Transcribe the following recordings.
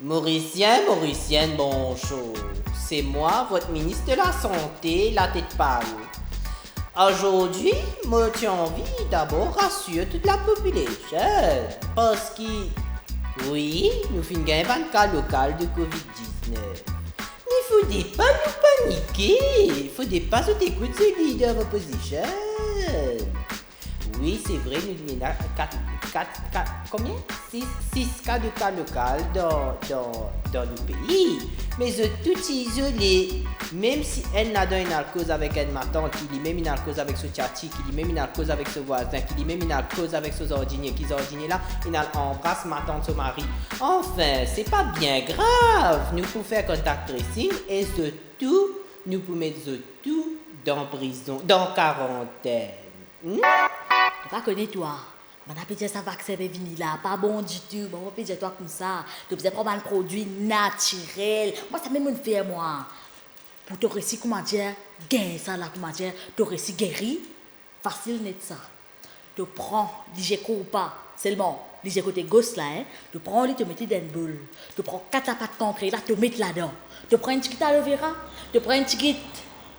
Mauricienne, bonjour. C'est moi, votre ministre de la Santé, la tête pâle. Aujourd'hui, moi j'ai envie d'abord rassurer toute la population. Parce que, oui, nous finissons un cas local de Covid-19. Mais il ne faut pas nous paniquer. Il ne faut pas se écouter ce leader opposition. Oui, c'est vrai, nous avons 6 cas de cas local dans le pays. Mais eux tous isolés. Même si elle n'a pas une cause avec elle, ma tante, qui dit même une cause avec ce tchati, qui dit même une cause avec ce voisin, qui dit même une cause avec ce ordinier, qui ordinier là, il embrasse ma tante, son mari. Enfin, c'est pas bien grave. Nous pouvons faire contact tracing et surtout, nous pouvons mettre tout dans prison, dans quarantaine. Tu pas connais toi. On a dit ça vaccin est venu là, pas bon du tout. Bon, on peut dire toi comme ça. Tu faisais prendre un produit naturel. Moi, ça même me fait moi. Pour te réussir, comment dire, gagner ça là, comment dire, te réussir guéri, facile net ça. Tu prends l'IGECO ou pas, seulement l'IGECO côté gauche là, hein. Tu prends lui, te mets dans une boule. Tu prends 4 à 4 concrets là, te mets là-dedans. Tu prends une petite aloe vera, tu prends une petite,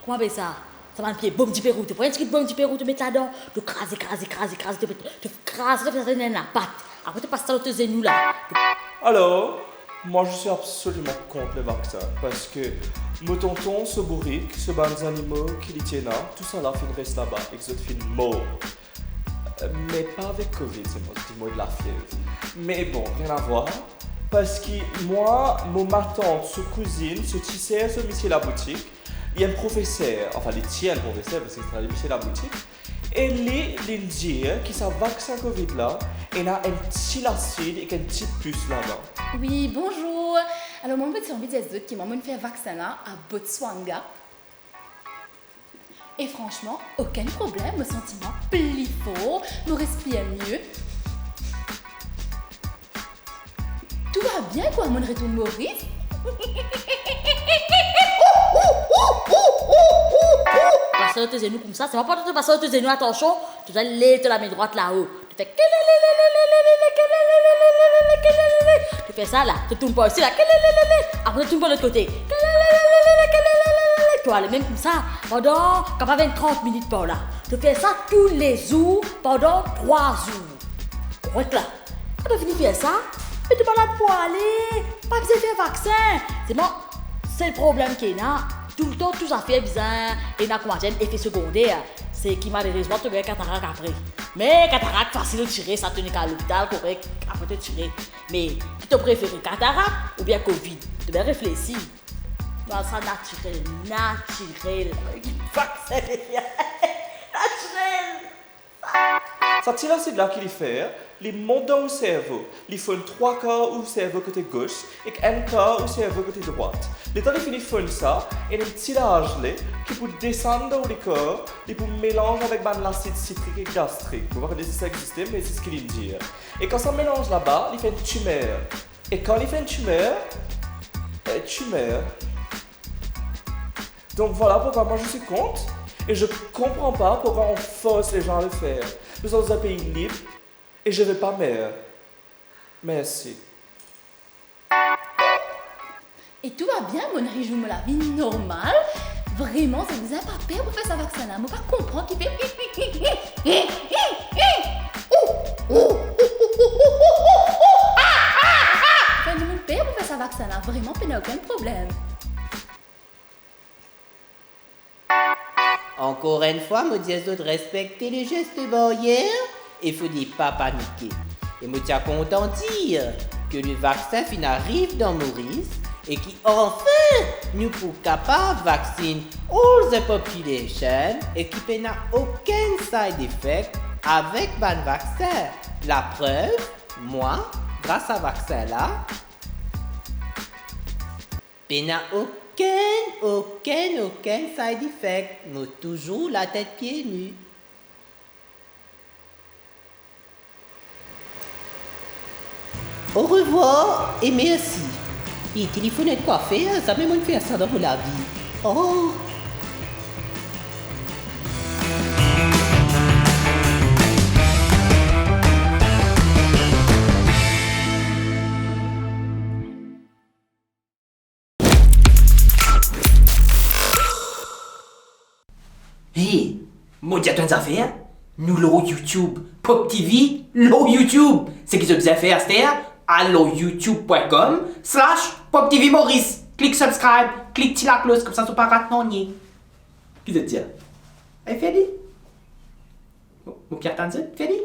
comment on appelle ça? Ça va un pied, bombe du Pérou, tu prends un petit bombe du Pérou, tu mets là-dedans, tu crases, tu crases, tu crases dans la pâte. Après, tu passes ça dans tes genoux là. Alors, moi je suis absolument contre le vaccin parce que mon tonton, ce bourrique, ce ban animaux qui les tiennent là, tout ça là, fin reste là-bas et que ça fin mort. Mais pas avec Covid, c'est moi de la fièvre. Mais bon, rien à voir. Parce que moi, ma tante, ce cousine, ce tisseur, ce monsieur la boutique, il y a un professeur, enfin il tient un professeur parce qu'il travaille chez la boutique, et il dit que ce vaccin Covid là, il a un petit acide et une petite puce là-dedans. Oui, bonjour. Alors, mon petit envie de dire qui m'a fait un vaccin là à Botswana. Et franchement, aucun problème, me sentiment plus fort, me respire mieux. Tout va bien quoi, mon retour Maurice. Passer dans tes genoux comme ça, c'est pas pour te passer dans tes genoux, attention, tu dois lever la main droite là-haut. Tu fais tu fais ça là, tu tournes pas aussi là, après tu tournes pas de l'autre côté. Tu vas aller même comme ça pendant comme 20-30 minutes par là. Tu fais ça tous les jours pendant 3 jours. Correct là. Quand tu finis de faire ça, mais tu es malade pour aller. Pas besoin de faire vaccin. C'est bon, c'est le problème qu'il y a. Tout le temps, tout ça fait bizarre. Et dans comment dire, effet secondaire, c'est qui malheureusement te fait cataracte après. Mais cataracte, facile de tirer, ça tenait qu'à l'hôpital, correct, après te tirer. Mais tu te préfères cataracte ou bien Covid? Tu dois réfléchir. Dans ça naturel. Vaccin, naturel. Ça tire acide là qu'il fait, il monte dans le cerveau. Il faut 3 quarts au cerveau côté gauche et 1 quart au cerveau côté droite. Les temps il fait ça, et un tirage qui peut descendre dans le corps, il peut mélanger avec l'acide citrique et gastrique. Vous voyez si ça existe, mais c'est ce qu'il dit. Et quand ça mélange là-bas, il fait une tumeur. Et quand il fait une tumeur. Donc voilà pourquoi moi je suis contre. Et je comprends pas pourquoi on force les gens à le faire. Nous sommes un pays libre et je ne vais pas mer. Merci. Et tout va bien, mon région la vie normale. Vraiment, ça vous a pas peur pour faire ça vaccin là. Moi, pas comprendre qu'il fait. Enfin, nous mon père pour faire ça vaccin là. Vraiment, il n'y a aucun problème. Encore une fois, me dis de respecter les gestes barrières et il faut pas paniquer. Et me tiens content de dire que le vaccin arrive dans Maurice et qu'enfin nous pouvons capables de vacciner all the population et qui n'a aucun side effect avec le vaccin. La preuve, moi, grâce à vaccin là, il n'a aucun side effect. Nous toujours la tête pieds nus. Au revoir et merci. Et téléphone de quoi faire, ça même fait ça dans la vie. Oh. Hey, moi dis une affaire. Nous l'eau YouTube, Pop TV, l'eau YouTube. C'est qu'ils ont des affaires, c'est alloyoutube.com/Pop TV Maurice. Clique subscribe, clique la cloche, comme ça tu pas rater non ni. Qui te dit? Hey, Feli? Mon Pierre Tanzil, Feli?